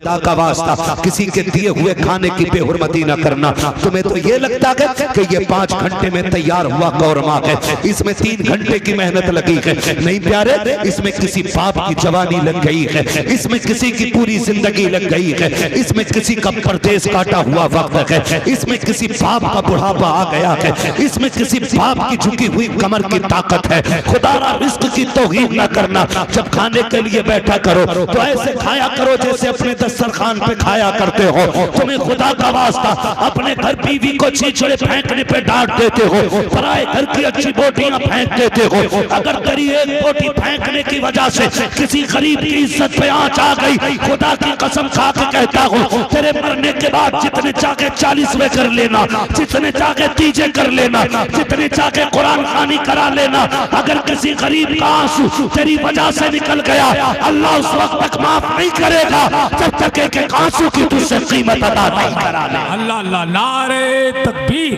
का वास्ता किसी के दिए हुए खाने की बेहुरमती न करना। तुम्हें तो ये लगता है कि ये 5 घंटे में तैयार हुआ कौरमा है, इसमें 3 घंटे की मेहनत लगी है। नहीं प्यारे, इसमें किसी बाप की जवानी लग गई है, इसमें किसी की पूरी जिंदगी लग गई है, इसमें किसी का परदेश काटा हुआ वक्त है, इसमें किसी बाप का बुढ़ापा आ गया है, इसमें किसी बाप की झुकी हुई कमर की ताकत है। खुदारा रिस्क की तौहीन न करना। जब खाने के लिए बैठा करो तो ऐसे खाया करो जैसे अपने दस्तरखान पे खाया करते हो। तुम्हें खुदा का वास्ता अपने घर बीवी को छीछड़े फेंकने पे डांट देते हो, पराए घर की अच्छी बोटियां फेंक देते हो। अगर तेरी एक बोटी फेंकने की वजह से किसी गरीब की इज्जत पे आंच आ गई, खुदा की कसम खा के कहता हूँ, तेरे मरने के बाद जितने चाहे 40वें कर लेना, जितने चाहे तीजे कर लेना, जितने चाहे कुरान खानी करा लेना। अगर किसी गरीब का आंसू तेरी वजह से निकल गया, अल्लाह उस वक्त तक माफ नहीं करेगा जब तक एक आंसू की तुझसे कीमत अदा नहीं करा ले। अल्लाह अल्लाह। नारे तकबीर,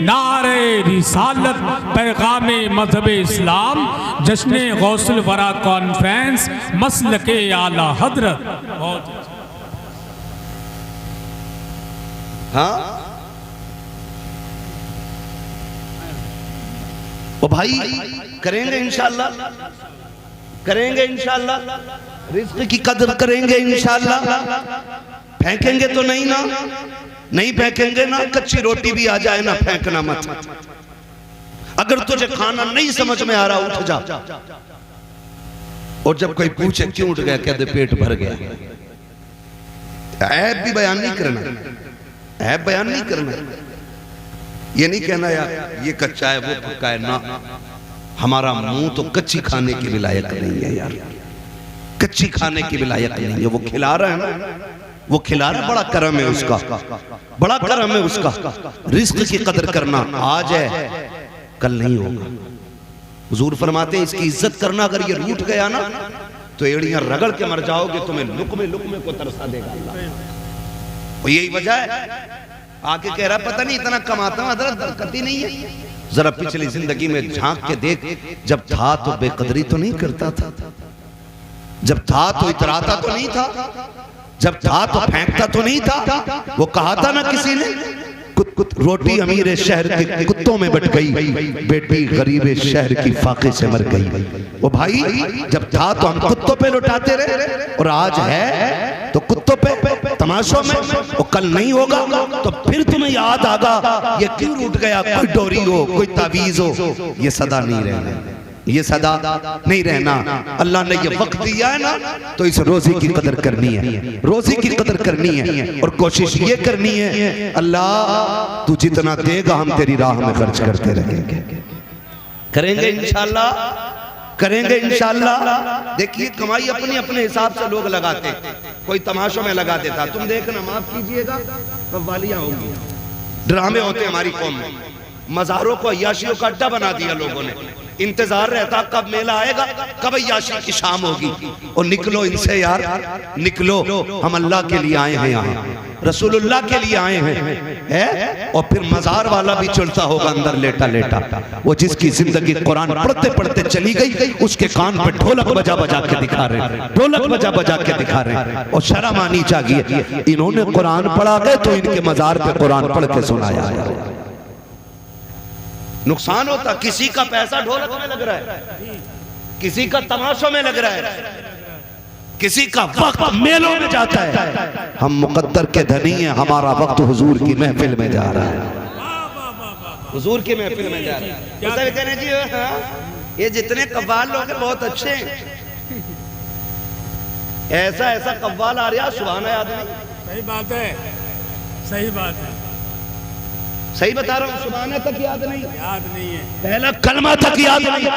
नारे रिसालत, पैगामे मजहब इस्लाम, जश्न गौसुल वरा कॉन्फ्रेंस, मसलके आला हजरत। हाँ ओ भाई, करेंगे इंशाअल्लाह, करेंगे इंशाअल्लाह, रिज़्क़ की कदर करेंगे इंशाअल्लाह। फेंकेंगे तो नहीं ना, नहीं फेंकेंगे ना। कच्ची रोटी भी आ जाए ना, फेंकना मत। अगर तुझे खाना नहीं समझ में आ रहा, उठ जा। और जब कोई पूछे क्यों उठ गया, कह दे पेट भर गया। ऐब भी बयान नहीं करना, ऐब बयान नहीं करना। ये नहीं कहना यार ये कच्चा है वो पक्का है ना। हमारा मुंह तो कच्ची खाने के भी लायक नहीं है यार, कच्ची खाने के भी लायक नहीं है। वो खिला रहा है ना, वो खिला रहा है, बड़ा करम है उसका, बड़ा करम है उसका। रिस्क की कदर करना आज है, कल नहीं होगा। हुजूर फरमाते हैं इसकी इज्जत करना। अगर ये रूठ गया ना तो एड़ियां रगड़ के मर जाओगे, तुम्हें लुकमे लुकमे को तरसा देगा अल्लाह। यही वजह है आके कह रहा पता नहीं इतना कमाता हूं, हजरत बरकत ही नहीं है। जरा पिछली जिंदगी में झांक के देख, जब था तो बेकदरी तो नहीं करता था, जब था तो इतराता तो नहीं था, जब था तो फेंकता तो नहीं था। वो कहा था ना किसी ने, रोटी अमीर शहर के कुत्तों में बट गई, बेटी गरीब शहर की फाके से मर गई। वो भाई जब था तो हम कुत्तों पे लुटाते रहे, और आज है तो कुत्तों पे तमाशों में। वो कल नहीं होगा तो फिर तुम्हें याद आगा ये क्यों रूठ गया। कोई डोरी हो, कोई तावीज हो, ये सदा नहीं रहना, ये सदा नहीं रहना। अल्लाह ने ये वक्त दिया है ना, तो इस रोजी की कदर करनी है, रोजी की कदर करनी है। और कोशिश ये करनी है अल्लाह तू जितना देगा हम तेरी राह में खर्च करते रहेंगे। करेंगे इंशाअल्लाह, करेंगे इंशाअल्लाह। देखिए कमाई अपनी अपने हिसाब से लोग लगाते, कोई तमाशों में लगा देता। तुम देखना, माफ कीजिएगा, कव्वालियां होंगी, ड्रामे होते हमारी कौम में। मज़ारों को अय्याशियों का अड्डा बना दिया लोगों ने। इंतजार रहता कब मेला आएगा, कब अय्याशी की शाम होगी। और निकलो इनसे यार, निकलो। हम अल्लाह के लिए आए हैं, यहाँ रसूलुल्लाह के लिए आए हैं, है? और फिर मजार वाला भी चलता होगा अंदर लेटा लेटा। वो जिसकी जिंदगी कुरान पढ़ते पढ़ते चली गई, उसके कान पे ढोलक बजा बजा के दिखा रहे, ढोलक बजा बजा के दिखा रहे। और शर्म आनी चाहिए, इन्होंने कुरान पढ़ा गए तो इनके मजार पे कुरान पढ़ के सुनाया। नुकसान होता, किसी का पैसा ढोलक में लग रहा है, किसी का तमाशों में लग रहा है, किसी का वक्त मेलों में जाता है। हम मुकद्दर के धनी हैं, हमारा वक्त हुजूर की महफिल में जा रहा है, हुजूर की महफिल में जा रहा है। कहने जी ये जितने कव्वाल लोग हैं बहुत अच्छे हैं, ऐसा ऐसा कव्वाल आ रहा सुभान आदमी। सही बात है, सही बात है, सही बता रहा हूँ। सुभान तक याद नहीं, याद नहीं है, पहला कलमा तक याद नहीं।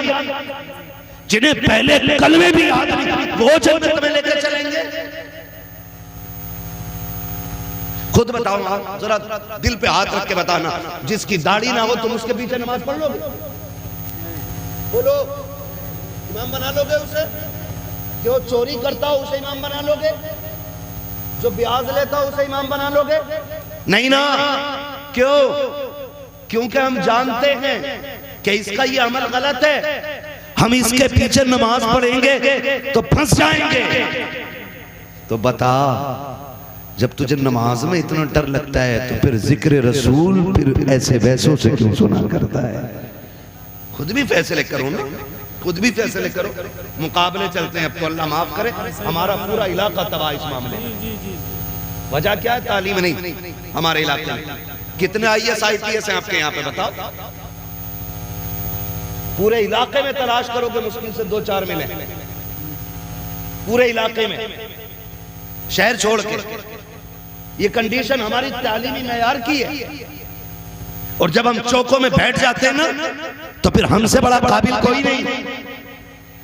जिन्हें पहले कलमे भी याद नहीं, वो जन्नत में लेकर चलेंगे। खुद बताओ आप, जरा दिल पे हाथ रख के बताना, जिसकी दाढ़ी ना हो तुम उसके पीछे नमाज पढ़ लोगे? बोलो, इमाम बना लोगे उसे? जो चोरी करता हो उसे इमाम बना लोगे? जो ब्याज लेता हो उसे इमाम बना लोगे? नहीं ना। क्यों? क्योंकि हम जानते हैं कि इसका ये अमल गलत है। हम इसके पीछे नमाज पढ़ेंगे तो फंस जाएंगे। तो बता जब तुझे नमाज में इतना डर लगता है तो फिर जिक्र रसूल फिर ऐसे वैसों से क्यों सुना करता है? खुद भी फैसले करो ना, खुद भी फैसले करो। मुकाबले चलते हैं, अब तो अल्लाह माफ करे, हमारा पूरा इलाका तबाह इस मामले में। वजह क्या है? तालीम नहीं हमारे इलाके में। कितने IAS IPS हैं आपके यहाँ पे बताओ? पूरे इलाके में तलाश करोगे मुश्किल से 2-4 मिले, पूरे इलाके में, शहर छोड़ के। ये कंडीशन हमारी तालीमी मैयार की है। और जब हम चौकों में बैठ जाते हैं ना तो फिर हमसे बड़ा काबिल कोई नहीं।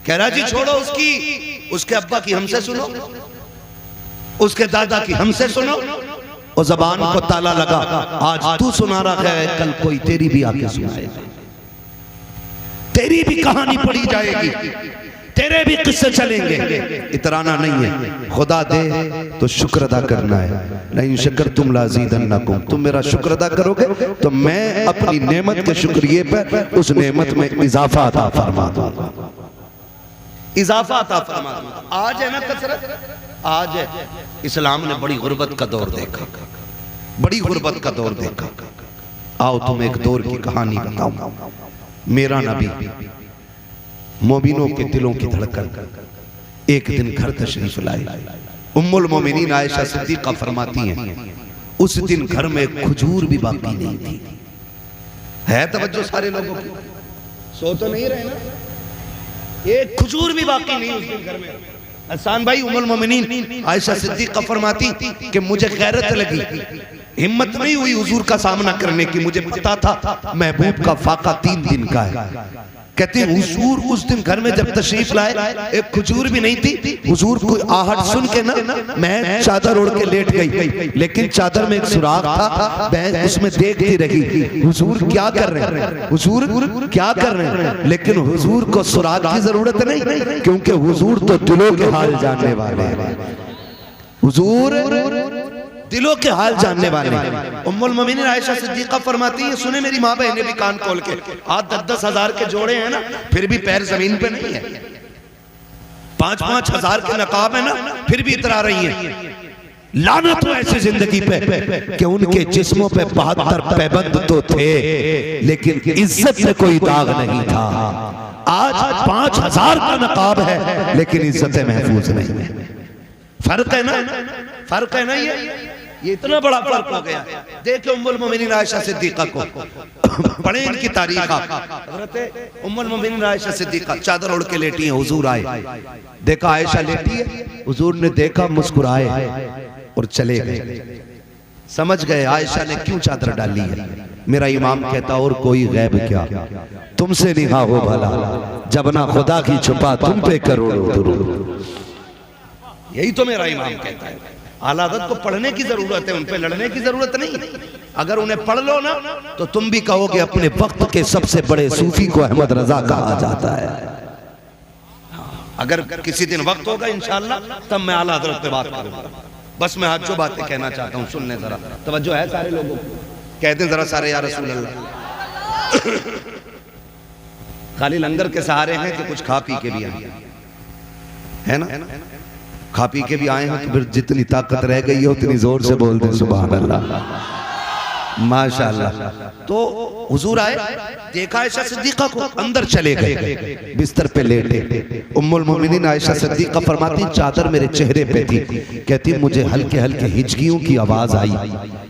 कह रहा जी छोड़ो उसकी, उसके अब्बा की हमसे सुनो, उसके दादा की हमसे सुनो। और जबान को ताला लगा, आज तू सुना रहा है, कल कोई तेरी भी आके सुनाएगा, तेरी भी कहानी पढ़ी जाएगी, तेरे भी किस्से चलेंगे। इतराना नहीं है, खुदा दे तो शुक्र अदा करना है। नहीं शक्र तुम लाज़ीदन्नकुम, तुम मेरा शुक्र अदा करोगे तो मैं अपनी नेमत के शुक्रिये पर उस नेमत में इजाफा अता फरमा दूंगा, इजाफा अता फरमा दूंगा। आज है ना कसरत, आज है। इस्लाम ने बड़ी गुर्बत का दौर देखा, बड़ी गुर्बत का दौर देखा। आओ तुम एक दौर की कहानी बताऊं। मेरा नबी, मोमिनों के दिलों की धड़कन, एक दिन घर तशरीफ लाए। उम्मुल मोमिनीन आयशा सिद्दीक़ा फरमाती हैं उस दिन घर में खजूर भी बाकी नहीं थी। है तवज्जो सारे लोगों की? सो तो नहीं रहे ना? एक खजूर भी बाकी नहीं उस दिन घर में। हसन भाई, उम्मुल मोमिनीन आयशा सिद्दीक़ा फरमाती कि मुझे गैरत लगी, हिम्मत नहीं हुई हुजूर का सामना करने की। मुझे पता था महबूब का फाका 3 दिन का है। कहते हुजूर उस दिन घर में जब तशरीफ लाए, एक खजूर भी नहीं थी। हुजूर को आहट सुन के ना मैं चादर ओढ़ के लेट गई, लेकिन चादर में एक सुराख था, मैं उसमें देखती रही हुजूर क्या कर रहे हैं, हुजूर क्या कर रहे हैं। लेकिन हुजूर को सुराख की जरूरत नहीं, क्योंकि हुजूर तो दिलों के हाल जानने वाले हैं। हुजूर दिलों के हाल जानने वाले। उम्मुल मोमिनीन आयशा सिद्दीक़ा फरमाती है, सुने मेरी माँ बहने भी कान खोल के, आज 10-10 हजार के जोड़े हैं ना, फिर भी पैर जमीन पे नहीं है। 5-5 हजार के नकाब है ना, फिर भी इतरा रही है। लानत हो ऐसी जिंदगी पे कि उनके जिस्मों पे 72 पैबंद तो थे, लेकिन इज्जत में कोई दाग नहीं था। आज 5000 का नकाब है, लेकिन इज्जतें महफूज नहीं है। फर्क है ना, फर्क है ना। ये इतना बड़ा फर्क हो गया। देखो उम्मुल मोमिनीन आयशा सिद्दीक़ा को, पढ़े इनकी तारीख आप। हज़रत उम्मुल मोमिनीन आयशा सिद्दीक़ा चादर ओढ़ के लेटी हैं, हुजूर आए, देखा आयशा लेटी है, हुजूर ने देखा, मुस्कुराए और चले गए। समझ गए आयशा ने क्यों चादर डाली है। मेरा इमाम कहता और कोई गैब क्या, तुमसे निगाह हो भला, जब ना खुदा की छुपा तुम पे करोड़ों दुरूद। यही तो मेरा इमाम कहता है। आलादत को पढ़ने की जरूरत है, उन पे लड़ने की जरूरत नहीं। अगर उन्हें पढ़ लो ना तो तुम भी कहोगे अपने वक्त के सबसे बड़े सूफी को अहमद रजा कहा जाता है। अगर किसी दिन वक्त होगा इंशाअल्लाह, तब मैं आला हज़रत पे बात करूंगा। बस मैं आज जो बातें कहना चाहता हूँ सुन लें जरा, तवज्जो है सारे लोगों को? कहते हैं जरा सारे या रसूल अल्लाह। खाली लंगर के सहारे हैं कि कुछ खा पी के भी आए है ना? खा पी के भी आए हैं तो फिर जितनी ताकत रह गई है उतनी जोर से बोल दें सुभान अल्लाह, माशाअल्लाह। तो हुजूर आए, देखा आयशा सिद्दीक़ा को, अंदर चले गए, बिस्तर पे लेटे। उम्मुल मोमिनीन आयशा सिद्दीक़ा फरमाती चादर मेरे चेहरे पे थी। कहती मुझे हल्के हल्के हिचकियों की आवाज आई,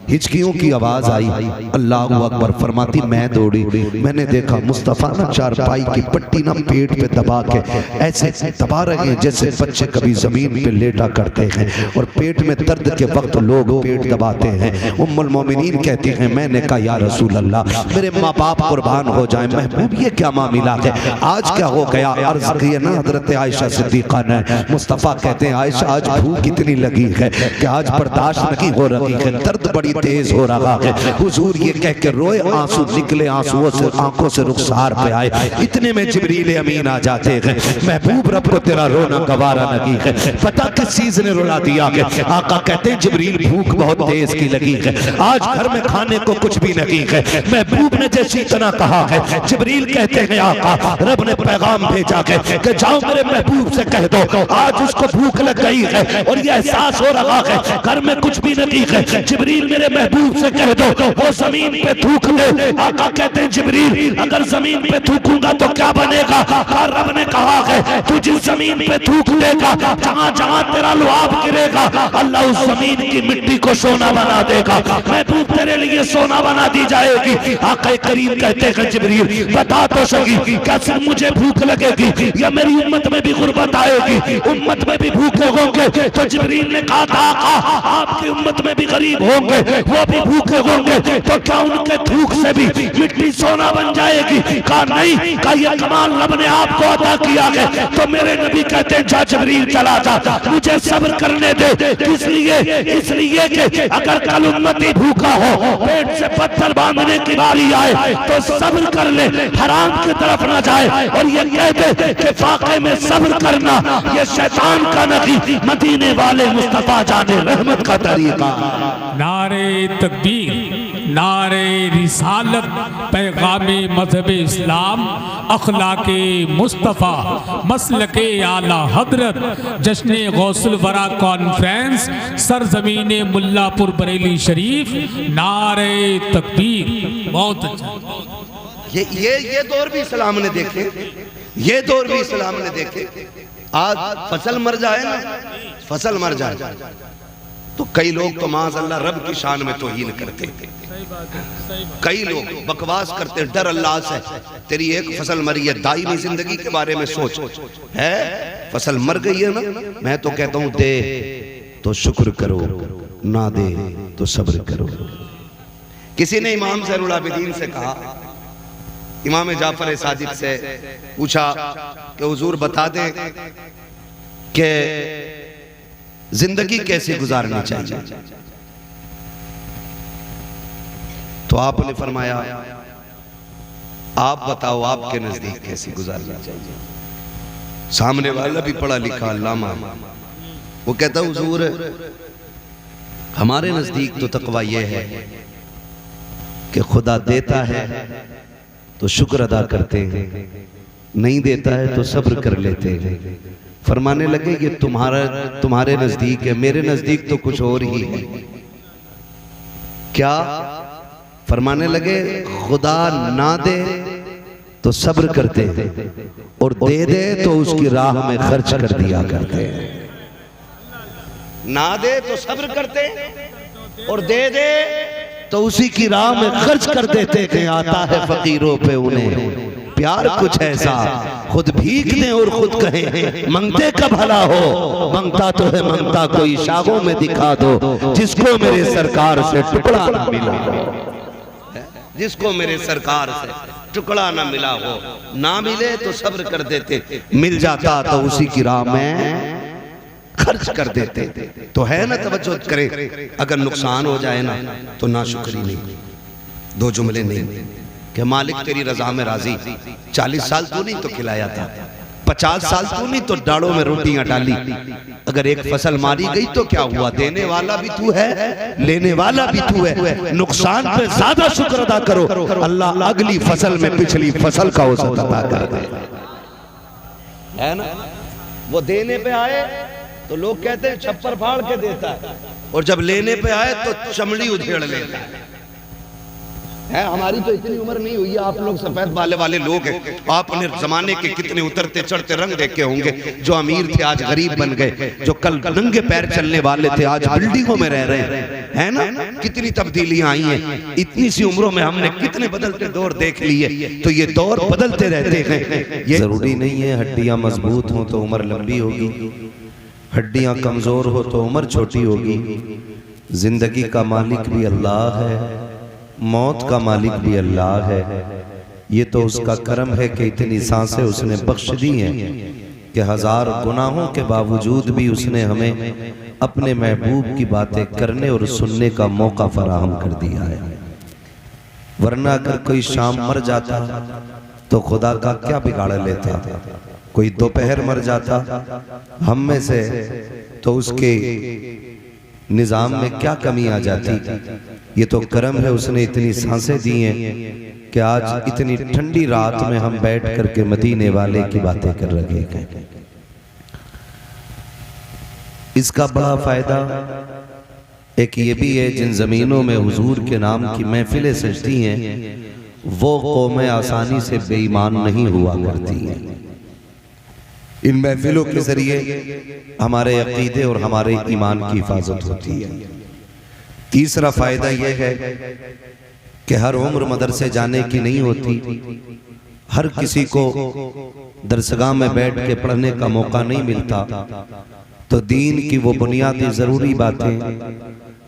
हिचकियों की आवाज आई। अल्लाहु अकबर। फरमाती मैं दौड़ी, मैंने देखा मुस्तफ़ा ना चारपाई की पट्टी ना पेट पे दबा के ऐसे दबा रहे हैं जैसे बच्चे कभी जमीन पे लेटा करते हैं, और पेट में दर्द के वक्त लोग पेट दबाते हैं। उम्मुल मोमिनीन कहती हैं मैंने कहा या रसूल अल्लाह, मेरे माँ बाप कुर्बान हो जाए, महबूब ये क्या मामला है, आज क्या हो गया? अर्ज किया ना हजरत आयशा सिद्दीक़ा ने। मुस्तफ़ा कहते हैं आयशा आज भूख इतनी लगी है कि आज बर्दाश्त नहीं हो रही है, दर्द बड़ी तेज हो रहा है। हुजूर ये कह के रोए, आंसू निकले, आंसुओं से आंखों से रुखसार पे आए। इतने में जिब्रील अमीन आ जाते हैं। महबूब रब को तेरा रोना गवारा नहीं है। पता किस चीज ने रुला दिया है? आका कहते हैं जिब्रील भूख बहुत तेज की लगी है, आज घर में खाने को कुछ भी नहीं है। महबूब ने जैसी इतना कहा है, जिब्रील कहते हैं आका रब ने पैगाम भेजा है कि जाओ मेरे महबूब से कह दो आज उसको भूख लग गई है और ये एहसास हो रहा है घर में कुछ भी नहीं है। जिब्रील मेरे महबूब से कह दो वो जमीन पे थूक ले। आका कहते हैं जिब्रील अगर जमीन पे थूकूंगा तो क्या बनेगा? और रब ने कहा है तू जिस जमीन पे थूक देगा, जहां जहां तेरा लुआब गिरेगा, अल्लाह उस जमीन की मिट्टी को सोना बना देगा। महबूब तेरे लिए सोना बना दी जाएगी। आका करीम कहते हैं जिब्रील बता तो सही क्या सिर्फ मुझे भूख लगेगी या मेरी उम्मत में भी गुर्बत आएगी, उम्मत में भी भूखे होंगे? तो जिब्रील ने कहा था आका आपकी उम्मत में भी गरीब होंगे, वो भी भूखे होंगे, तो क्या उनके थूक से भी मिट्टी सोना बन जाएगी? कहा नहीं, कहा ये कमाल रब ने आपको अता किया है। तो मेरे नबी कहते हैं जा जिब्रील चला जा, मुझे सब्र करने दे। किस लिए? इसलिए कि अगर कल उम्मती भूखा हो, पेट से पत्थर बांधने की बारी आए तो सब्र कर ले, हराम की तरफ ना जाए। और ये कह दे कि फाके में सब्र करना ये शैतान का नहीं, मदीने वाले मुस्तफा जाने रहमत का तरीका। नारे तकबीर, नारे रिसालत, पैगामे मजहब इस्लाम, अखलाके मुस्तफ़ा, मसलके आला हजरत, जश्न गौसुल वरा कॉन्फ्रेंस, सरजमीन मुल्लापुर बरेली शरीफ। नारे तकबीर। बहुत अच्छा। ये दौर भी इस्लाम ने देखे, ये दौर भी इस्लाम ने देखे। आज फसल मर जाए ना, फसल मर जाए तो कई लोग तो माज़अल्लाह रब की शान में तौहीन करते थे। कई लोग बकवास करते, डर अल्लाह से। तेरी एक फसल मरी है, दायमी जिंदगी के बारे में सोच है। फसल मर गई है ना, मैं तो कहता हूं दे तो शुक्र करो, ना दे तो सब्र करो। किसी ने इमाम ज़ैनुल आबिदीन से कहा, इमाम जाफर सादिक से पूछा कि हुजूर बता दें कि जिंदगी कैसे गुजारनी चाहिए? तो आपने फरमाया आप बताओ आपके नजदीक कैसी गुजारनी चाहिए? सामने वाला भी पढ़ा लिखा अल्लामा, वो कहता हुजूर हमारे नजदीक तो तकवा यह है कि खुदा देता है तो शुक्र अदा करते हैं, नहीं देता है तो सब्र कर लेते हैं। फरमाने लगे कि तुम्हारे नजदीक है, मेरे नजदीक तो कुछ और ही है। क्या? फरमाने लगे खुदा ना दे तो सब्र करते हैं और दे दे तो उसकी राह में खर्च कर दिया करते हैं। ना दे तो सब्र करते और दे दे तो उसी की राह में खर्च कर देते हैं। आता है फकीरों पे उन्हें प्यार कुछ ऐसा, खुद भीख दें और खुद कहें मंगते का भला हो। मंगता तो है मंगता कोई शागों में दिखा दो, जिसको मेरे सरकार से टुकड़ा ना मिला हो, जिसको मेरे सरकार से टुकड़ा ना मिला हो। ना मिले तो सब्र कर देते, मिल जाता तो उसी की राह में खर्च कर देते। तो है ना, तवज्जो करें। अगर नुकसान हो जाए ना तो नाशुक्री नहीं, दो जुमले नहीं कि मालिक तेरी रजा में राजी। 40 साल तू नहीं तो खिलाया था, 50 साल तू नहीं तो डाड़ों में रोटियां डाली। अगर एक फसल मारी गई तो क्या हुआ? देने वाला भी तू है, लेने वाला भी तू है। नुकसान पे ज्यादा शुक्र अदा करो, अल्लाह अगली फसल में पिछली फसल का औसत अता कर दे, है ना। वो देने पे आए तो लोग कहते हैं छप्पर फाड़ के देता है, और जब लेने पे आए तो चमड़ी उधेड़ लेता है। हमारी तो इतनी उम्र नहीं हुई है, आप लोग सफेद बाले वाले लोग हैं। आपने जमाने के कितने उतरते चढ़ते रंग देखे होंगे। जो अमीर थे आज गरीब बन गए, जो कल नंगे पैर चलने वाले थे आज बिल्डिंगों में रह रहे हैं, है ना। कितनी तब्दीलियां आई हैं इतनी सी उम्रों में, हमने कितने बदलते दौर देख लिए। तो ये दौर बदलते रहते हैं। ये जरूरी नहीं है हड्डियां मजबूत हो तो उम्र लंबी होगी, हड्डियां कमजोर हो तो उम्र छोटी होगी। जिंदगी का मालिक भी अल्लाह है, मौत का मालिक भी अल्लाह है। ये तो उसका करम है कि इतनी सांसें उसने बख्श दी हैं कि 1000 गुनाहों के बावजूद भी उसने हमें अपने महबूब की बातें करने और सुनने का मौका फराहम कर दिया है। वरना अगर कोई शाम मर जाता तो खुदा का क्या बिगाड़ लेता, कोई दोपहर मर जाता हम में से तो उसके निजाम में क्या कमी आ जाती। ये तो करम है, उसने इतनी सांसें दी हैं कि आज इतनी ठंडी रात में हम बैठ करके मदीने वाले की बातें कर रहे हैं। इसका बड़ा फायदा एक ये भी है, जिन जमीनों में हुजूर के नाम की महफिलें सजती हैं वो कौमें आसानी से बेईमान नहीं हुआ करती हैं। इन महफिलों के जरिए हमारे अकीदे और हमारे ईमान की हिफाजत होती है। तीसरा फायदा यह है कि हर उम्र मदरसे जाने की नहीं होती, हर किसी को दरसगाह में बैठ के पढ़ने का मौका नहीं मिलता। तो दीन की वो बुनियादी ज़रूरी बातें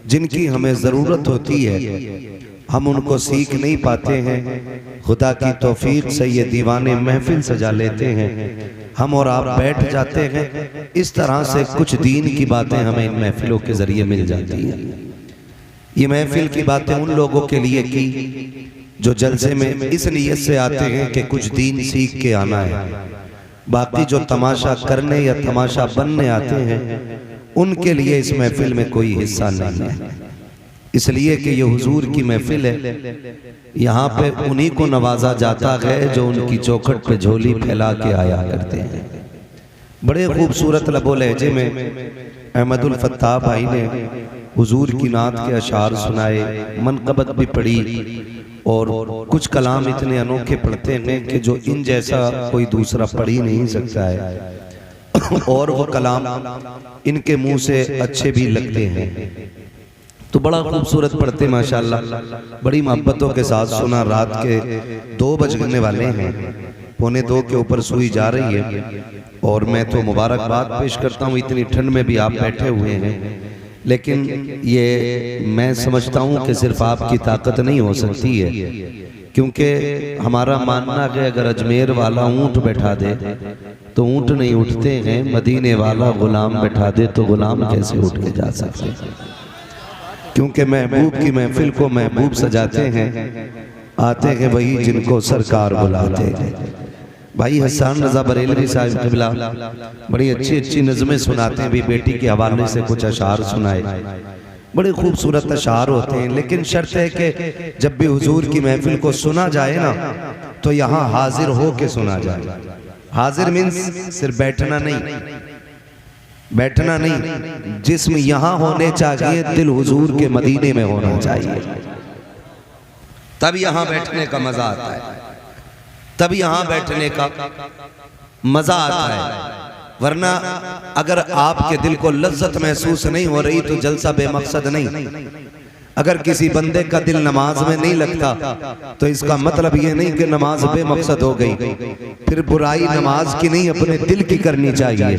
जिनकी हमें ज़रूरत होती है हम उनको सीख नहीं पाते हैं। खुदा की तौफीक से ये दीवाने महफिल सजा लेते हैं, हम और आप बैठ जाते हैं। इस तरह से कुछ दीन की बातें हमें इन महफिलों के ज़रिए मिल जाती हैं। ये महफिल की बातें उन लोगों के लिए की जो जलसे में इस नीयत से आते हैं कि कुछ दीन सीख के आना है। बाकी जो तमाशा करने या तमाशा बनने आते हैं उनके लिए इस महफिल में कोई हिस्सा नहीं है। इसलिए कि ये हुजूर की महफिल है, यहाँ पे उन्हीं को नवाजा जाता है जो उनकी चौखट पे झोली फैला के आया करते हैं। बड़े खूबसूरत लबो लहजे में अहमदुल फत्ताह भाई ने हुजूर की नात के अशार सुनाए, मनकबत भी पढ़ी और कुछ कलाम इतने अनोखे पढ़ते हैं कि जो इन जैसा कोई दूसरा पढ़ ही नहीं सकता है और वो कलाम इनके मुंह से अच्छे भी लगते हैं। तो बड़ा खूबसूरत पढ़ते माशाल्लाह, बड़ी मोहब्बतों के साथ सुना। रात के 2 बजने वाले हैं, 1:45 के ऊपर सुई जा रही है और मैं तो मुबारकबाद पेश करता हूँ, इतनी ठंड में भी आप बैठे हुए हैं। लेकिन ये मैं समझता हूँ कि सिर्फ आपकी ताकत नहीं हो सकती है, क्योंकि हमारा मानना है अगर अजमेर वाला ऊँट बैठा दे तो ऊँट नहीं उठते हैं, मदीने वाला गुलाम बैठा दे तो गुलाम कैसे उठ के जा सकते हैं। क्योंकि महबूब की महफिल को महबूब सजाते हैं, आते हैं वही जिनको सरकार बुलाते हैं। भाई हसन रजा बरेलवी साहब क़िबला बड़ी अच्छी अच्छी नज़में सुनाते हैं, भी बेटी के हवाले से कुछ अशार सुनाए, बड़े खूबसूरत अशार होते हैं। लेकिन शर्त है कि जब भी हुजूर की महफिल को सुना जाए ना तो यहाँ हाजिर हो के सुना जाए। हाजिर मीन्स सिर्फ बैठना नहीं, बैठना नहीं, जिस्म यहाँ होने चाहिए, दिल हुजूर के मदीने में होना चाहिए, तब यहाँ बैठने का मजा आता है, तब यहाँ बैठने का मजा आता है। वरना अगर आपके दिल को लज्जत महसूस नहीं हो रही तो जलसा बेमकसद नहीं। अगर किसी बंदे का दिल नमाज में नहीं लगता तो इसका मतलब ये नहीं कि नमाज बेमकसद हो गई। फिर बुराई नमाज की नहीं, अपने दिल की करनी चाहिए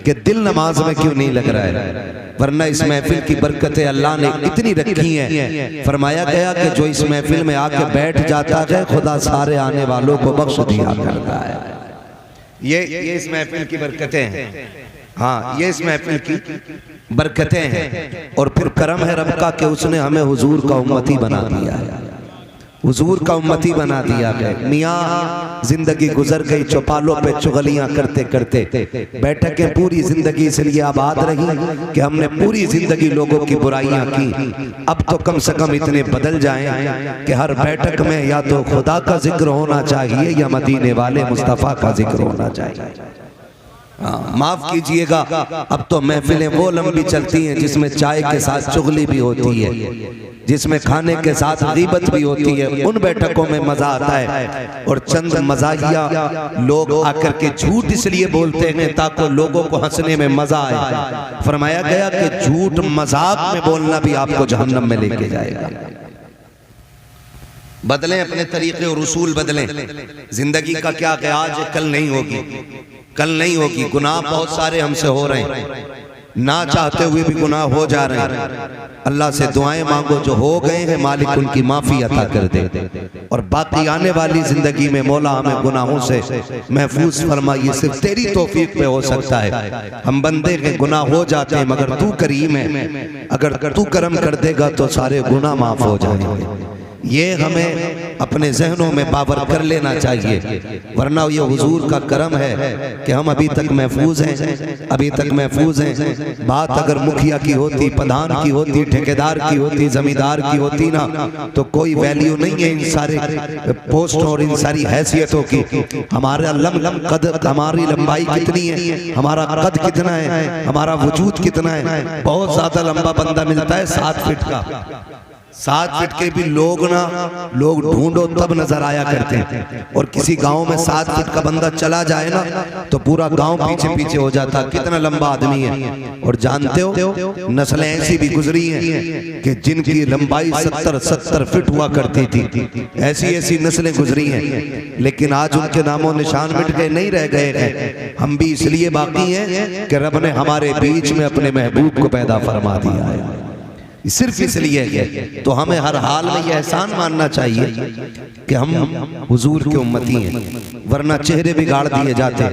कि दिल नमाज में क्यों नहीं लग रहा है। वरना इस महफिल की बरकतें अल्लाह ने इतनी रखी हैं, फरमाया गया कि जो इस महफिल में आके बैठ जाता है खुदा सारे आने वालों को बख्श दिया करता है। ये इस महफिल की बरकतें हैं। हाँ, ये इस महफिल की बरकतें हैं। और फिर करम है रब का कि उसने हमें हुजूर का उम्मती बना दिया है, हुजूर का उम्मती बना दिया है। मियाँ जिंदगी गुजर गई चौपालों पे चुगलियां करते करते, बैठकें पूरी जिंदगी इसलिए आबाद रही कि हमने पूरी जिंदगी लोगों की बुराइयां की। अब तो कम से कम इतने बदल जाएं कि हर बैठक में या तो खुदा का जिक्र होना चाहिए या मदीने वाले मुस्तफ़ा का जिक्र होना चाहिए। माफ कीजिएगा, अब तो महफिलें वो लंबी चलती हैं जिसमें चाय के साथ चुगली भी होती है, जिसमें खाने के साथ गीबत भी होती है। उन बैठकों में मजा आता है। और चंद मजाहिया लोग आकर के झूठ इसलिए बोलते हैं ताकि लोगों को हंसने में मजा आए। फरमाया गया कि झूठ मजाक में बोलना भी आपको जहन्नम में लेके जाएगा। बदलें अपने तरीके और उसूल बदलें। जिंदगी का क्या है, आज कल नहीं होगी, कल नहीं होगी। गुनाह बहुत सारे हमसे हो रहे हैं, ना चाहते हुए भी गुनाह हो जा रहे हैं, अल्लाह से दुआएं मांगो, जो हो गए हैं मालिक उनकी माफी अता कर दे, और बाकी आने वाली जिंदगी में मौला हमें गुनाहों से महफूज फरमा। ये सिर्फ तेरी तौफीक पे हो सकता है। हम बंदे के गुनाह हो जाते हैं, मगर तू करीम है, अगर तू करम कर देगा तो सारे गुनाह माफ हो जाएंगे। ये हमें अपने जहनों में बावर कर लेना चाहिए, वरना ये हुजूर का करम है कि हम अभी तक महफूज हैं, अभी तक महफूज हैं। बात अगर मुखिया की होती, प्रधान की होती, ठेकेदार की होती, जमींदार की होती ना, तो कोई वैल्यू नहीं है इन सारे पोस्ट और इन सारी हैसियतों की। हमारा लम कद, हमारी लंबाई कितनी है, हमारा कद कितना है, हमारा वजूद कितना है। बहुत ज्यादा लंबा बंदा मिलता है 7 फीट का, 7 फीट के भी लोग ढूंढो तब नजर आया करते हैं। और किसी गांव में 7 फीट का बंदा चला जाए ना तो पूरा गांव पीछे पीछे हो जाता, कितना लंबा आदमी है। और जानते हो नस्लें ऐसी भी गुजरी हैं कि जिनकी लंबाई 70 फीट हुआ करती थी, ऐसी नस्लें गुजरी हैं, लेकिन आज उनके नामों निशान मिट गए, नहीं रह गए हैं। हम भी इसलिए बाकी हैं कि रब ने हमारे बीच में अपने महबूब को पैदा फरमा दिया है, सिर्फ इसलिए है। तो हमें हर हाल में यह एहसान मानना चाहिए कि हम हुजूर के उम्मती हैं, वरना चेहरे बिगाड़ दिए जाते,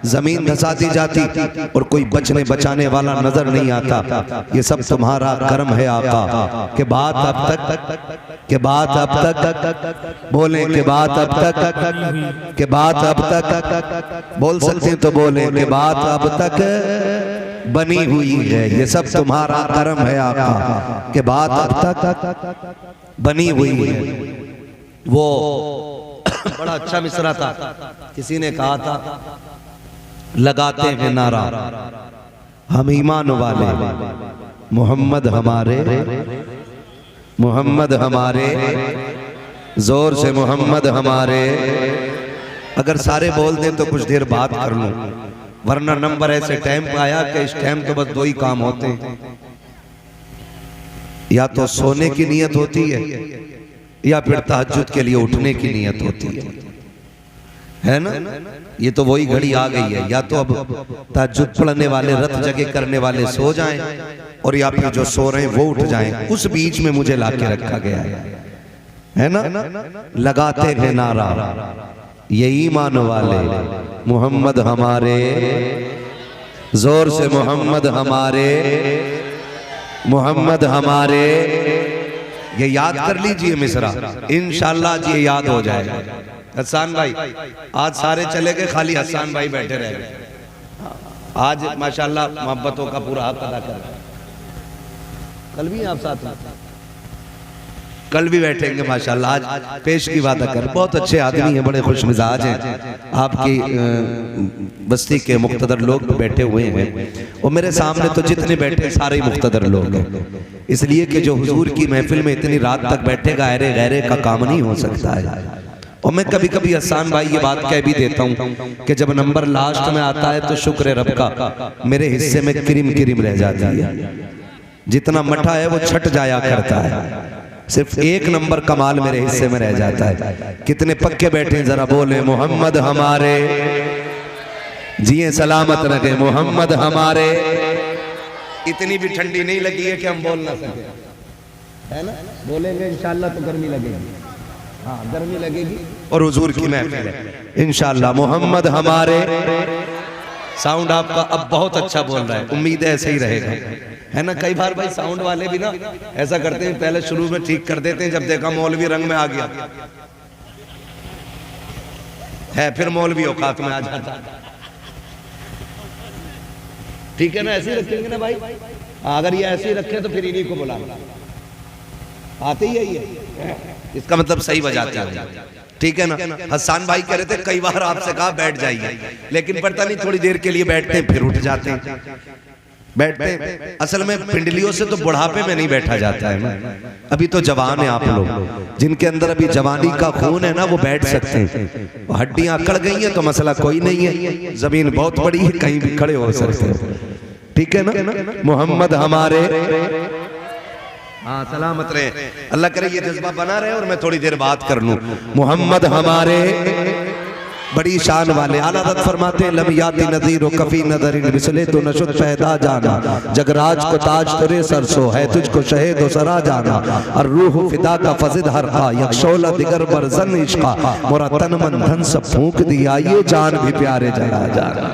जमीन धसा दी जाती और कोई बचने बचाने वाला नजर नहीं आता। ये सब तुम्हारा कर्म है आका। के बात अब तक बोले, के बात अब तक, के बात अब तक बोल सकते हैं तो बोले, के बात अब तक बनी हुई है। ये सब तुम्हारा करम है आका, के बात अब तक बनी हुई है। वो बड़ा अच्छा मिसरा था, किसी ने कहा था, लगाते हैं नारा हम ईमान वाले, मोहम्मद हमारे, मोहम्मद हमारे, जोर से मोहम्मद हमारे। अगर सारे बोल दें तो कुछ देर बात कर लूं, वरना नंबर ऐसे टाइम पे आया कि इस टाइम तो बस 2 ही काम होते हैं, या तो सोने की नीयत होती है या फिर तहज्जुद के लिए उठने की नीयत होती है ना। ये तो वही घड़ी आ गई है, या तो अब तहज्जुद पढ़ने वाले, रत जगह करने वाले सो जाएं, और या फिर जो सो रहे हैं वो उठ जाएं। उस बीच में मुझे लाके रखा गया है ना। लगाते हैं नारा ये ईमान वाले, मोहम्मद हमारे, जोर से मोहम्मद हमारे, मोहम्मद हमारे। ये याद कर लीजिए मिसरा, इंशाअल्लाह जी ये याद हो जाएगा। हसन भाई आज सारे चले गए, खाली हसन भाई बैठे रह गए। आज माशाअल्लाह मोहब्बतों का पूरा हक अदा कर, कल भी आप साथ में, कल भी बैठेंगे माशाल्लाह। आज पेश की बात कर, बहुत अच्छे आदमी हैं, बड़े खुश मिजाज हैं। आपकी बस्ती के मुख्तदर लोग बैठे हुए हैं, और मेरे सामने तो जितने बैठे सारे ही मुख्तदर लोग हैं, इसलिए कि जो हुजूर की महफिल में इतनी रात तक बैठेगा, अरे गैरे का काम नहीं हो सकता है। और मैं कभी कभी हसन भाई ये बात कह भी देता हूँ कि जब नंबर लास्ट में आता है तो शुक्र रब का, मेरे हिस्से में क्रीम रह जाती है। जितना मठा है वो छट जाया करता है, सिर्फ 1 नंबर कमाल मेरे हिस्से में रह जाता है। कितने पक्के बैठे, जरा बोले मोहम्मद हमारे, जिए सलामत रहे मोहम्मद हमारे। इतनी भी ठंडी नहीं लगी है कि हम बोल ना सके, है ना। बोलेंगे इंशाअल्लाह तो गर्मी लगेगी, हाँ गर्मी लगेगी। और हुजूर की महफिल है इंशाअल्लाह। मोहम्मद हमारे, साउंड आपका अब बहुत अच्छा बोल रहा है, उम्मीद है ऐसे ही रहेगा, है ना। कई बार भाई साउंड वाले भी ना ऐसा करते हैं, पहले शुरू में ठीक कर देते हैं, जब देखा मौलवी रंग में आ गया है, फिर मौलवी औकात में आ जाता है। ठीक है ना, ऐसे ही रखेंगे ना भाई। अगर ये ऐसे ही रखे तो फिर इन्हीं को बुलाना, आते ही यही है, इसका मतलब सही बजाते हैं। ठीक है ना। हसन भाई कह रहे थे कई बार आपसे कहा बैठ जाइए, लेकिन पता नहीं थोड़ी देर के लिए बैठते हैं फिर उठ जाते हैं, बैठते हैं। असल में पिंडलियों से तो बुढ़ापे में नहीं बैठा जाता है ना। अभी तो जवान है आप लोग, जिनके अंदर अभी जवानी का खून है ना, वो बैठ सकते हैं। हड्डियां अकड़ गई हैं तो मसला कोई नहीं है, जमीन बहुत बड़ी है, कहीं भी खड़े हो सकते हैं। ठीक है ना। मोहम्मद हमारे, हाँ सलामत रहे, अल्लाह करे ये जज्बा बना रहे और मैं थोड़ी देर बात कर लूं। मोहम्मद हमारे, बड़ी शान वाले आला हज़रत फरमाते हैं लमियाती नज़ीर कफ़ी नज़रिन मिसले तो नशुद पैदा जाना जगराज को ताज तुरे सरसो है तुझको शहीद सरा जाना और रूह फिदा का फजिद हर खा यक्षोला दिगर बरजन इश्का मोरा तन मन धन सब फूंक दिया ये जान भी प्यारे जला जाना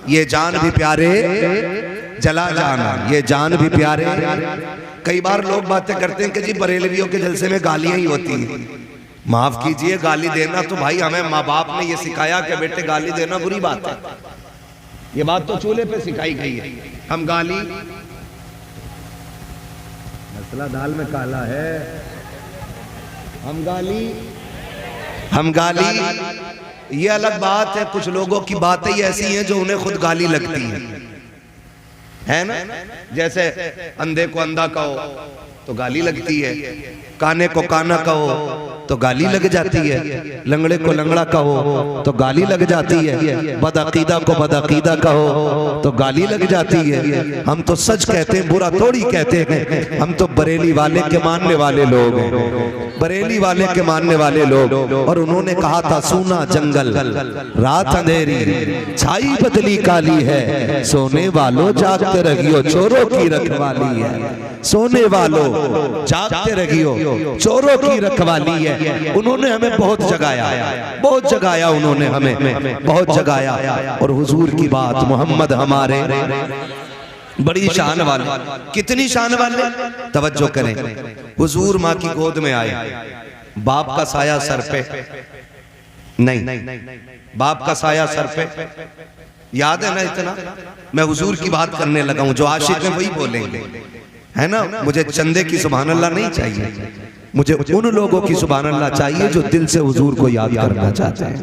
ये जान भी प्यारे जला जाना ये जान भी प्यारे। कई बार लोग बातें करते हैं कि जी बरेलवियों के जलसे में गालियां ही होती हैं। माफ कीजिए, गाली देना तो भाई हमें माँ बाप ने ये सिखाया कि बेटे गाली देना बुरी बात है। ये बात तो चूल्हे पे सिखाई गई है। हम गाली, मसला दाल में काला है, हम गाली ये अलग बात है। कुछ लोगों की बातें ही ऐसी हैं जो उन्हें खुद गाली लगती है ना। जैसे अंधे को अंधा कहो तो गाली लगती है, काने को काना कहो तो गाली लग जाती है, लंगड़े को लंगड़ा कहो तो गाली लग जाती है, बदअकीदा को बदअकीदा कहो तो गाली लग जाती है। हम तो सच कहते हैं, बुरा थोड़ी कहते हैं। हम तो बरेली वाले के मानने वाले लोग हैं, बरेली वाले के मानने वाले लोग। और उन्होंने कहा था सूना जंगल रात अंधेरी छाई बदली काली है, सोने वालों जागते रहियो चोरों की रखवाली है, सोने वालों जागते रहियो चोरों की रखवाली है। उन्होंने हमें बहुत जगाया, उन्होंने हमें बहुत जगाया। और हुजूर की बात, मोहम्मद हमारे बड़ी शान वाले, कितनी शान वाले, तवज्जो करें। हुजूर माँ की गोद में आए, बाप का साया सर पे नहीं, बाप का साया सर पे, याद है ना इतना। मैं हुजूर की बात करने लगा हूं, जो आशिक है वही बोलेंगे, है ना। मुझे चंदे की सुभान अल्लाह नहीं चाहिए, मुझे उन लोगों की सुभान अल्लाह चाहिए जो दिल से हुजूर को याद करना चाहते हैं।